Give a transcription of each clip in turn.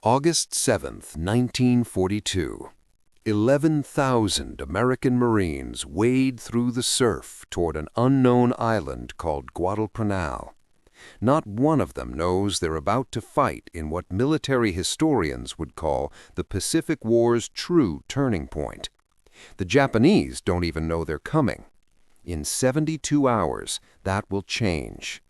August 7th, 1942. 11,000 American Marines wade through the surf toward an unknown island called Guadalcanal. Not one of them knows they're about to fight in what military historians would call the Pacific War's true turning point. The Japanese don't even know they're coming. In 72 hours, that will change.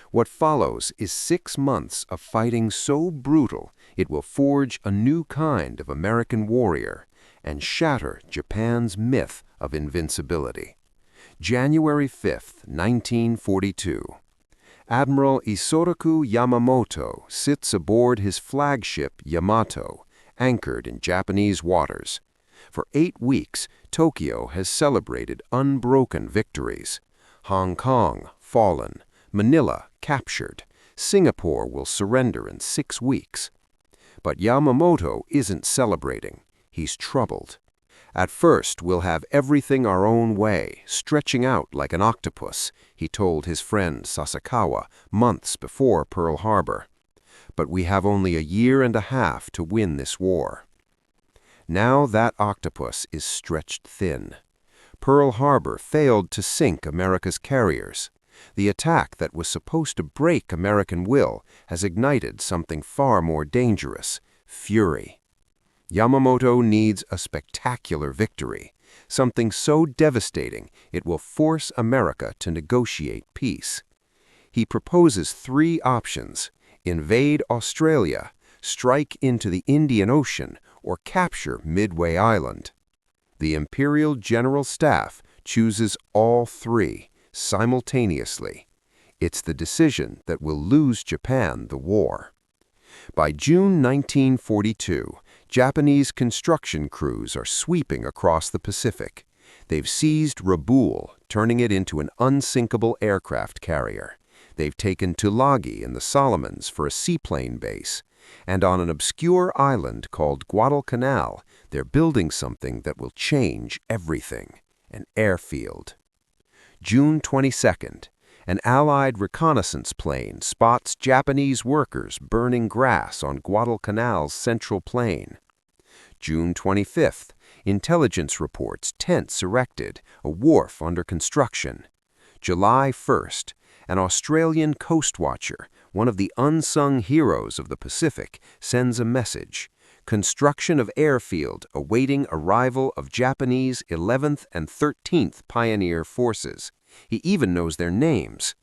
What follows is 6 months of fighting so brutal it will forge a new kind of American warrior and shatter Japan's myth of invincibility. January 5, 1942. Admiral Isoroku Yamamoto sits aboard his flagship Yamato, anchored in Japanese waters. For 8 weeks, Tokyo has celebrated unbroken victories. Hong Kong, fallen. Manila, captured. Singapore will surrender in 6 weeks. But Yamamoto isn't celebrating. He's troubled. At first, we'll have everything our own way, stretching out like an octopus, he told his friend Sasakawa months before Pearl Harbor. But we have only a year and a half to win this war. Now that octopus is stretched thin. Pearl Harbor failed to sink America's carriers. The attack that was supposed to break American will has ignited something far more dangerous: fury. Yamamoto needs a spectacular victory, something so devastating it will force America to negotiate peace. He proposes 3 options: invade Australia, strike into the Indian Ocean, or capture Midway Island. The Imperial General Staff chooses all 3. Simultaneously. It's the decision that will lose Japan the war. By June 1942, Japanese construction crews are sweeping across the Pacific. They've seized Rabaul, turning it into an unsinkable aircraft carrier. They've taken Tulagi in the Solomons for a seaplane base. And on an obscure island called Guadalcanal, they're building something that will change everything: an airfield. June 22nd, an Allied reconnaissance plane spots Japanese workers burning grass on Guadalcanal's central plain. June 25th, intelligence reports tents erected, a wharf under construction. July 1st, an Australian coast watcher, one of the unsung heroes of the Pacific, sends a message: construction of airfield awaiting arrival of Japanese 11th and 13th Pioneer Forces. He even knows their names.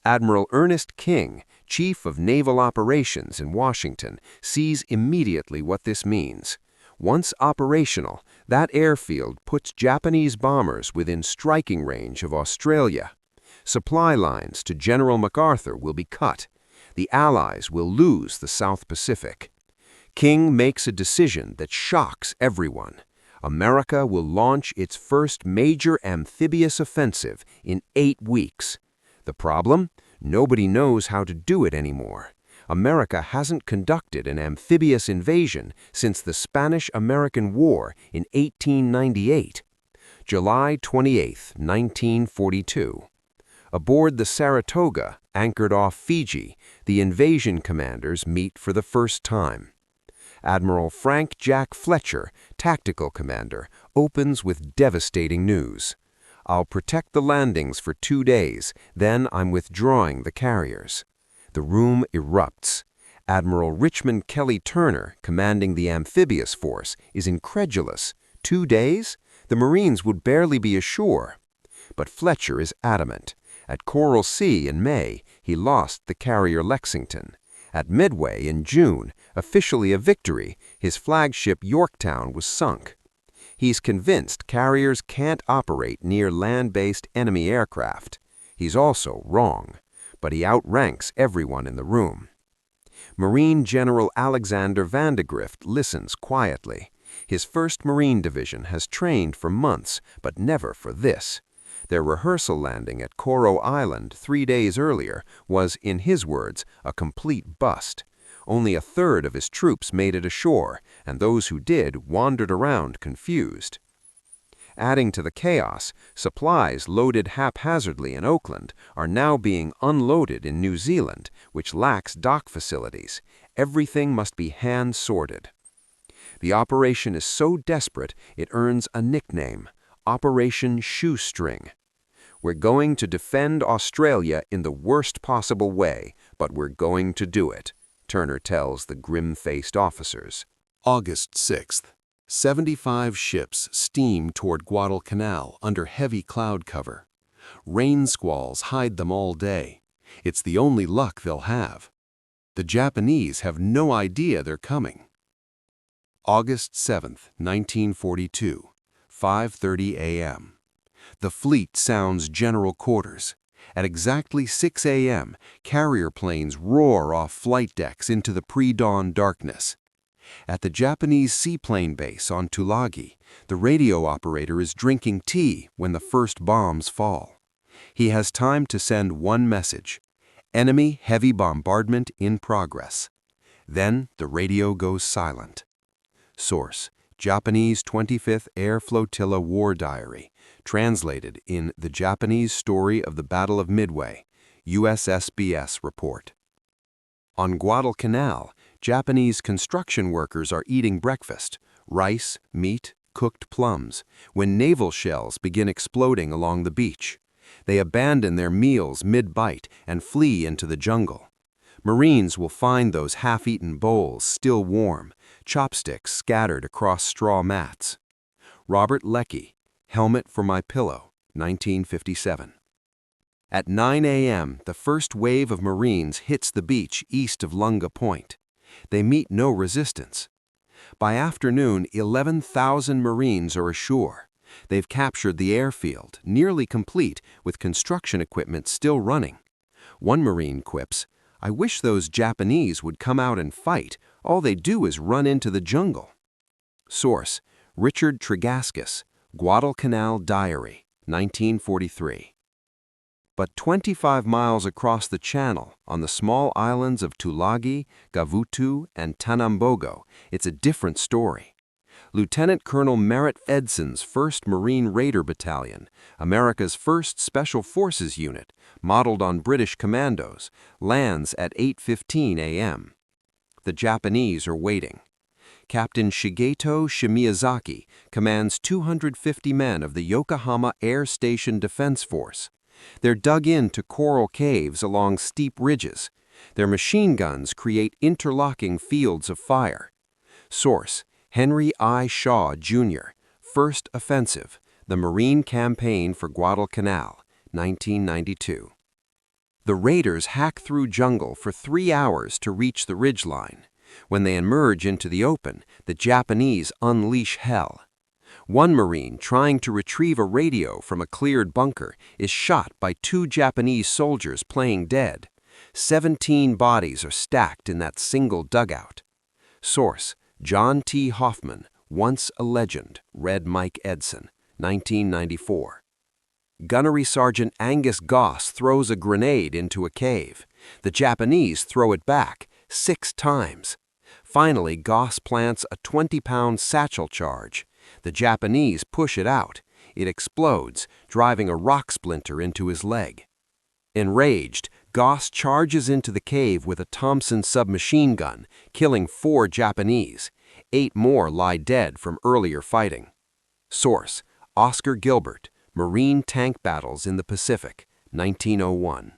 Admiral Ernest King, Chief of Naval Operations in Washington, sees immediately what this means. Once operational, that airfield puts Japanese bombers within striking range of Australia. Supply lines to General MacArthur will be cut. The Allies will lose the South Pacific. King makes a decision that shocks everyone. America will launch its first major amphibious offensive in 8 weeks. The problem? Nobody knows how to do it anymore. America hasn't conducted an amphibious invasion since the Spanish-American War in 1898. July 28, 1942. Aboard the Saratoga, anchored off Fiji, the invasion commanders meet for the first time. Admiral Frank Jack Fletcher, tactical commander, opens with devastating news. "I'll protect the landings for 2 days, then I'm withdrawing the carriers." The room erupts. Admiral Richmond Kelly Turner, commanding the amphibious force, is incredulous. 2 days? The Marines would barely be ashore. But Fletcher is adamant. At Coral Sea in May, he lost the carrier Lexington. At Midway in June, officially a victory, his flagship Yorktown was sunk. He's convinced carriers can't operate near land-based enemy aircraft. He's also wrong, but he outranks everyone in the room. Marine General Alexander Vandegrift listens quietly. His 1st Marine Division has trained for months, but never for this. Their rehearsal landing at Coral Island 3 days earlier was, in his words, a complete bust. Only a third of his troops made it ashore, and those who did wandered around confused. Adding to the chaos, supplies loaded haphazardly in Oakland are now being unloaded in New Zealand, which lacks dock facilities. Everything must be hand-sorted. The operation is so desperate it earns a nickname, Operation Shoestring. We're going to defend Australia in the worst possible way, but we're going to do it, Turner tells the grim-faced officers. August 6th. 75 ships steam toward Guadalcanal under heavy cloud cover. Rain squalls hide them all day. It's the only luck they'll have. The Japanese have no idea they're coming. August 7th, 1942, 5:30 a.m. The fleet sounds general quarters. At exactly 6 a.m., carrier planes roar off flight decks into the pre-dawn darkness. At the Japanese seaplane base on Tulagi, the radio operator is drinking tea when the first bombs fall. He has time to send one message: enemy heavy bombardment in progress. Then the radio goes silent. Source: Japanese 25th Air Flotilla War Diary, translated in The Japanese Story of the Battle of Midway, USSBS report. On Guadalcanal, Japanese construction workers are eating breakfast, rice, meat, cooked plums, when naval shells begin exploding along the beach. They abandon their meals mid-bite and flee into the jungle. Marines will find those half-eaten bowls still warm, chopsticks scattered across straw mats. Robert Leckie, Helmet for My Pillow, 1957. At 9 a.m., the first wave of Marines hits the beach east of Lunga Point. They meet no resistance. By afternoon, 11,000 Marines are ashore. They've captured the airfield, nearly complete, with construction equipment still running. One Marine quips, "I wish those Japanese would come out and fight. All they do is run into the jungle." Source: Richard Tregaskis, Guadalcanal Diary, 1943. But 25 miles across the channel, on the small islands of Tulagi, Gavutu, and Tanambogo, it's a different story. Lieutenant Colonel Merritt Edson's 1st Marine Raider Battalion, America's first Special Forces unit, modeled on British commandos, lands at 8:15 a.m. The Japanese are waiting. Captain Shigeto Shimiyazaki commands 250 men of the Yokohama Air Station Defense Force. They're dug into coral caves along steep ridges. Their machine guns create interlocking fields of fire. Source: Henry I. Shaw, Jr., First Offensive, The Marine Campaign for Guadalcanal, 1992. The raiders hack through jungle for 3 hours to reach the ridgeline. When they emerge into the open, the Japanese unleash hell. One Marine trying to retrieve a radio from a cleared bunker is shot by 2 Japanese soldiers playing dead. 17 bodies are stacked in that single dugout. Source: John T. Hoffman, Once a Legend, Red Mike Edson, 1994. Gunnery Sergeant Angus Goss throws a grenade into a cave. The Japanese throw it back 6 times. Finally, Goss plants a 20-pound satchel charge. The Japanese push it out. It explodes, driving a rock splinter into his leg. Enraged, Goss charges into the cave with a Thompson submachine gun, killing 4 Japanese. 8 more lie dead from earlier fighting. Source: Oscar Gilbert, Marine Tank Battles in the Pacific, 1901.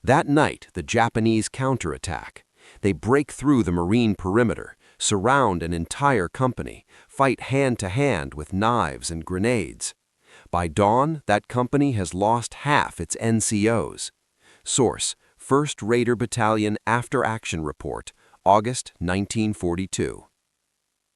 That night, the Japanese counterattack. They break through the Marine perimeter, surround an entire company, fight hand-to-hand with knives and grenades. By dawn, that company has lost half its NCOs. Source: 1st Raider Battalion After Action Report, August 1942.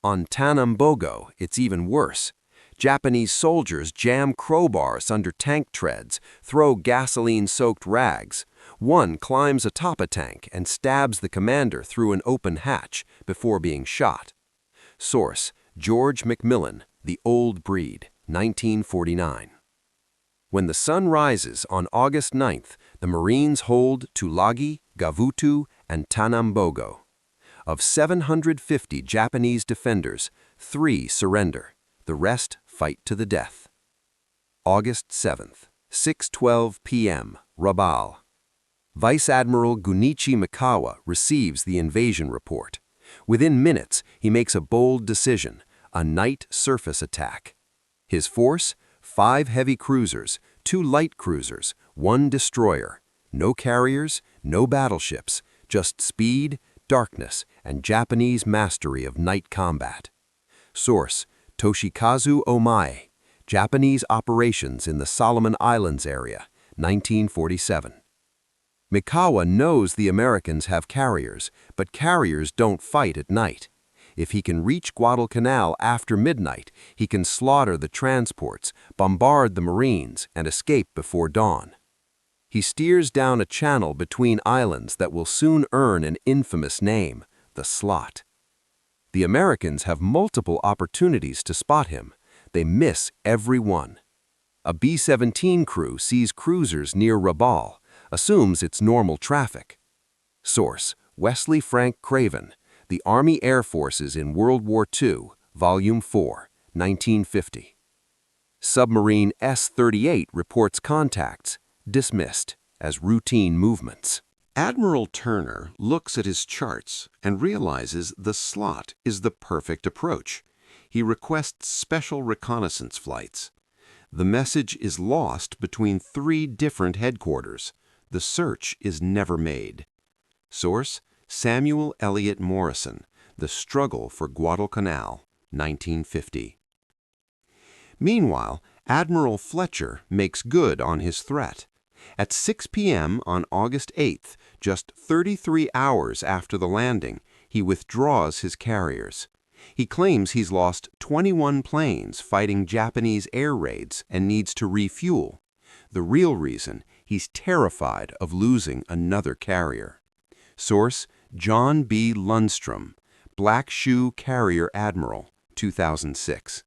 On Tanambogo, it's even worse. Japanese soldiers jam crowbars under tank treads, throw gasoline-soaked rags. One climbs atop a tank and stabs the commander through an open hatch before being shot. Source: George McMillan, The Old Breed, 1949. When the sun rises on August 9th, the Marines hold Tulagi, Gavutu, and Tanambogo. Of 750 Japanese defenders, 3 surrender. The rest fight to the death. August 7th, 6:12 p.m., Rabaul. Vice Admiral Gunichi Mikawa receives the invasion report. Within minutes, he makes a bold decision, a night surface attack. His force? 5 heavy cruisers, 2 light cruisers, 1 destroyer. No carriers, no battleships, just speed, darkness, and Japanese mastery of night combat. Source: Toshikazu Omae, Japanese Operations in the Solomon Islands Area, 1947. Mikawa knows the Americans have carriers, but carriers don't fight at night. If he can reach Guadalcanal after midnight, he can slaughter the transports, bombard the Marines, and escape before dawn. He steers down a channel between islands that will soon earn an infamous name, the Slot. The Americans have multiple opportunities to spot him. They miss every one. A B-17 crew sees cruisers near Rabaul, assumes it's normal traffic. Source: Wesley Frank Craven, The Army Air Forces in World War II, Volume 4, 1950. Submarine S-38 reports contacts, dismissed as routine movements. Admiral Turner looks at his charts and realizes the Slot is the perfect approach. He requests special reconnaissance flights. The message is lost between 3 different headquarters. The search is never made. Source: Samuel Eliot Morison, The Struggle for Guadalcanal, 1950. Meanwhile, Admiral Fletcher makes good on his threat. At 6 p.m. on August 8th, just 33 hours after the landing, he withdraws his carriers. He claims he's lost 21 planes fighting Japanese air raids and needs to refuel. The real reason: he's terrified of losing another carrier. Source: John B. Lundstrom, Black Shoe Carrier Admiral, 2006.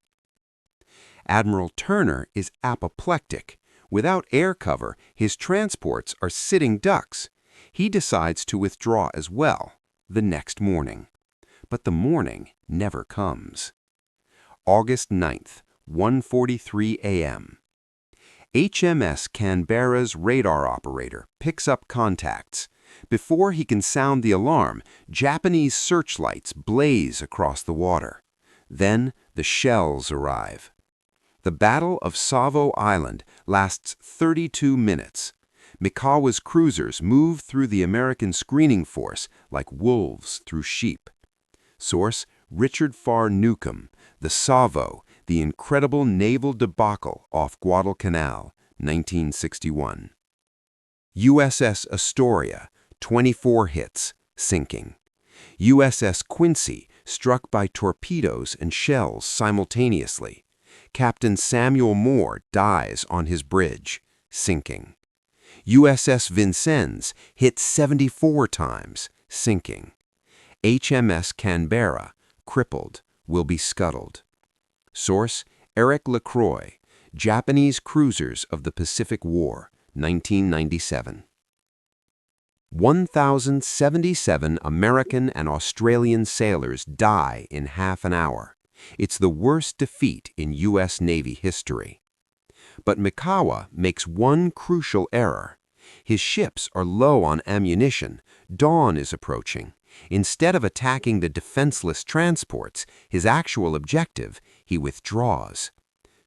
Admiral Turner is apoplectic. Without air cover, his transports are sitting ducks. He decides to withdraw as well, the next morning. But the morning never comes. August 9th, 1:43 a.m. HMS Canberra's radar operator picks up contacts. Before he can sound the alarm, Japanese searchlights blaze across the water. Then the shells arrive. The Battle of Savo Island lasts 32 minutes. Mikawa's cruisers move through the American screening force like wolves through sheep. Source: Richard Farr Newcomb, The Savo, The Incredible Naval Debacle off Guadalcanal, 1961. USS Astoria, 24 hits, sinking. USS Quincy, struck by torpedoes and shells simultaneously. Captain Samuel Moore dies on his bridge, sinking. USS Vincennes, hit 74 times, sinking. HMS Canberra, crippled, will be scuttled. Source: Eric LaCroix, Japanese Cruisers of the Pacific War, 1997. 1,077 American and Australian sailors die in half an hour. It's the worst defeat in U.S. Navy history. But Mikawa makes one crucial error. His ships are low on ammunition. Dawn is approaching. Instead of attacking the defenseless transports, his actual objective, he withdraws.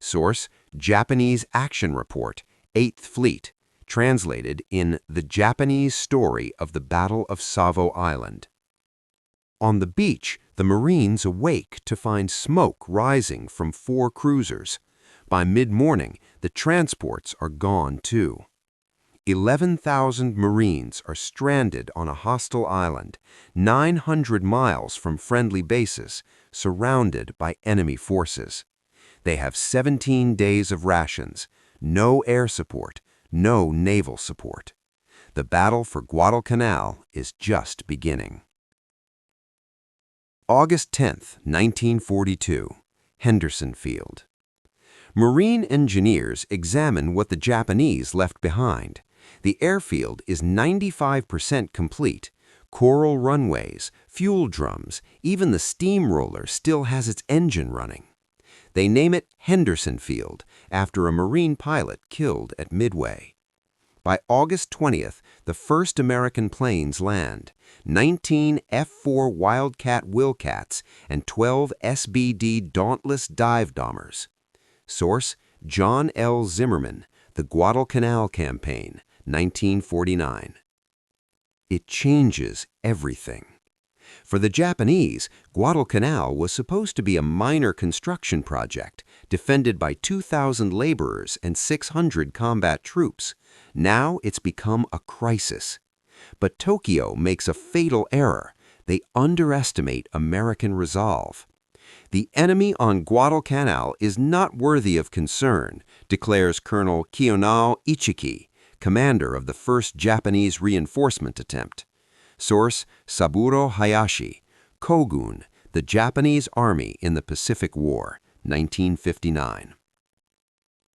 Source: Japanese Action Report, 8th Fleet, translated in The Japanese Story of the Battle of Savo Island. On the beach, the Marines awake to find smoke rising from 4 cruisers. By mid-morning, the transports are gone too. 11,000 Marines are stranded on a hostile island, 900 miles from friendly bases, surrounded by enemy forces. They have 17 days of rations, no air support, no naval support. The battle for Guadalcanal is just beginning. August 10th, 1942, Henderson Field. Marine engineers examine what the Japanese left behind. The airfield is 95% complete. Coral runways, fuel drums, even the steamroller still has its engine running. They name it Henderson Field, after a Marine pilot killed at Midway. By August 20th, the first American planes land, 19 F-4 Wildcat Wildcats and 12 SBD Dauntless dive bombers. Source: John L. Zimmerman, The Guadalcanal Campaign, 1949. It changes everything. For the Japanese, Guadalcanal was supposed to be a minor construction project, defended by 2,000 laborers and 600 combat troops. Now it's become a crisis. But Tokyo makes a fatal error. They underestimate American resolve. The enemy on Guadalcanal is not worthy of concern, declares Colonel Kiyonao Ichiki, commander of the first Japanese reinforcement attempt. Source: Saburo Hayashi, Kogun, The Japanese Army in the Pacific War, 1959.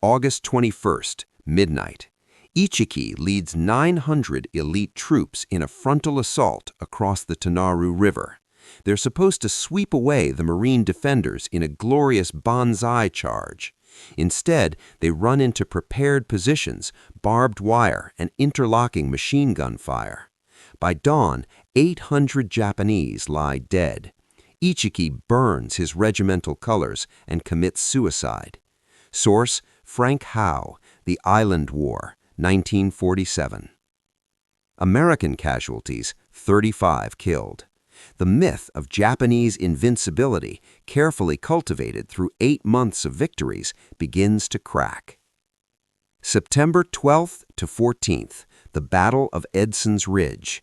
August 21st, midnight. Ichiki leads 900 elite troops in a frontal assault across the Tanaru River. They're supposed to sweep away the Marine defenders in a glorious banzai charge. Instead, they run into prepared positions, barbed wire, and interlocking machine gun fire. By dawn, 800 Japanese lie dead. Ichiki burns his regimental colors and commits suicide. Source: Frank Howe, The Island War, 1947. American casualties, 35 killed. The myth of Japanese invincibility, carefully cultivated through 8 months of victories, begins to crack. September 12th to 14th, the Battle of Edson's Ridge.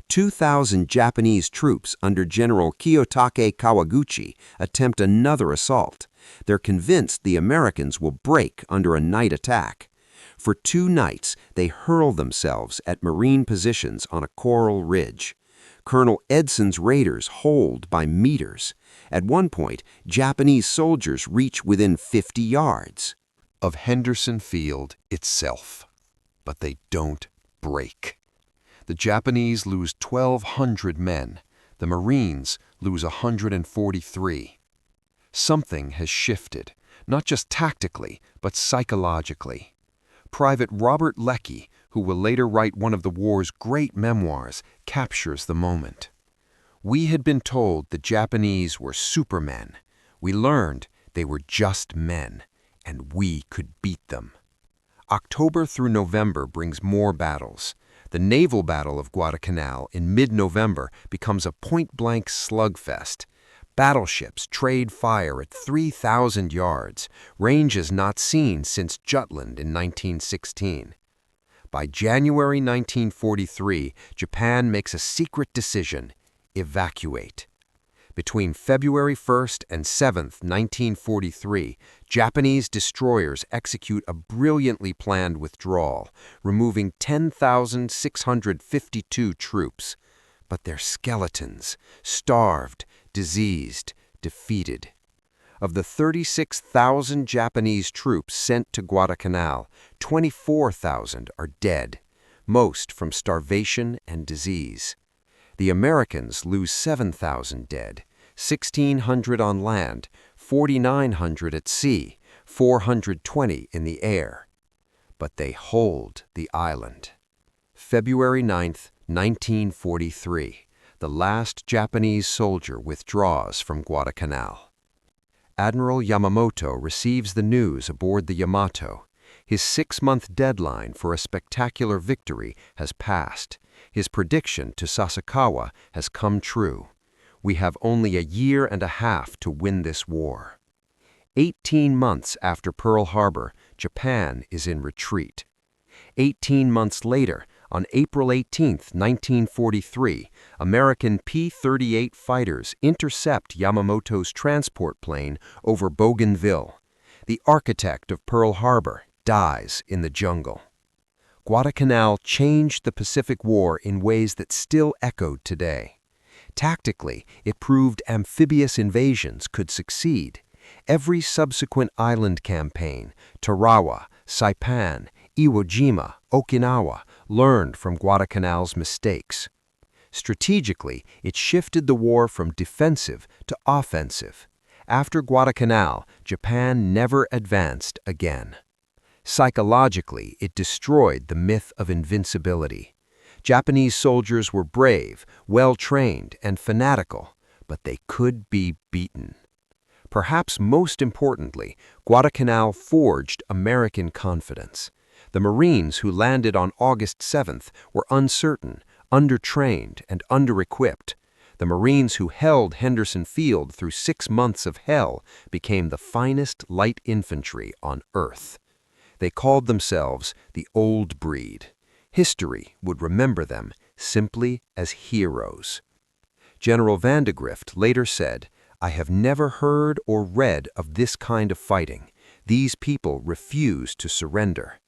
2,000 Japanese troops under General Kiyotake Kawaguchi attempt another assault. They're convinced the Americans will break under a night attack. For 2 nights, they hurl themselves at Marine positions on a coral ridge. Colonel Edson's raiders hold by meters. At one point, Japanese soldiers reach within 50 yards of Henderson Field itself. But they don't break. The Japanese lose 1,200 men. The Marines lose 143. Something has shifted, not just tactically, but psychologically. Private Robert Leckie, who will later write one of the war's great memoirs, captures the moment. We had been told the Japanese were supermen. We learned they were just men, and we could beat them. October through November brings more battles. The naval battle of Guadalcanal in mid-November becomes a point-blank slugfest. Battleships trade fire at 3,000 yards, ranges not seen since Jutland in 1916. By January 1943, Japan makes a secret decision: evacuate. Between February 1st and 7th, 1943, Japanese destroyers execute a brilliantly planned withdrawal, removing 10,652 troops. But they're skeletons, starved, diseased, defeated. Of the 36,000 Japanese troops sent to Guadalcanal, 24,000 are dead, most from starvation and disease. The Americans lose 7,000 dead, 1,600 on land, 4,900 at sea, 420 in the air. But they hold the island. February 9th, 1943. The last Japanese soldier withdraws from Guadalcanal. Admiral Yamamoto receives the news aboard the Yamato. His 6-month deadline for a spectacular victory has passed. His prediction to Sasakawa has come true. We have only a year and a half to win this war. 18 months after Pearl Harbor, Japan is in retreat. 18 months later, on April 18, 1943, American P-38 fighters intercept Yamamoto's transport plane over Bougainville. The architect of Pearl Harbor dies in the jungle. Guadalcanal changed the Pacific War in ways that still echoed today. Tactically, it proved amphibious invasions could succeed. Every subsequent island campaign, Tarawa, Saipan, Iwo Jima, Okinawa, learned from Guadalcanal's mistakes. Strategically, it shifted the war from defensive to offensive. After Guadalcanal, Japan never advanced again. Psychologically, it destroyed the myth of invincibility. Japanese soldiers were brave, well-trained, and fanatical, but they could be beaten. Perhaps most importantly, Guadalcanal forged American confidence. The Marines who landed on August 7th were uncertain, undertrained, and under-equipped. The Marines who held Henderson Field through 6 months of hell became the finest light infantry on Earth. They called themselves the Old Breed. History would remember them simply as heroes. General Vandegrift later said, "I have never heard or read of this kind of fighting. These people refuse to surrender."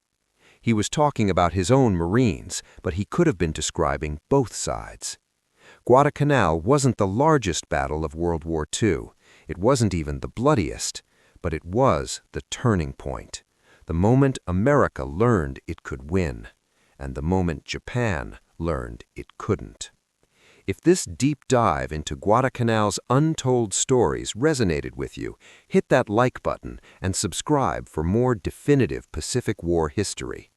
He was talking about his own Marines, but he could have been describing both sides. Guadalcanal wasn't the largest battle of World War II. It wasn't even the bloodiest, but it was the turning point. The moment America learned it could win, and the moment Japan learned it couldn't. If this deep dive into Guadalcanal's untold stories resonated with you, hit that like button and subscribe for more definitive Pacific War history.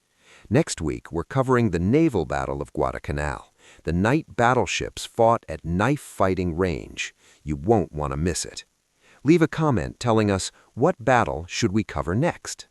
Next week, we're covering the naval battle of Guadalcanal. The night battleships fought at knife-fighting range. You won't want to miss it. Leave a comment telling us, what battle should we cover next?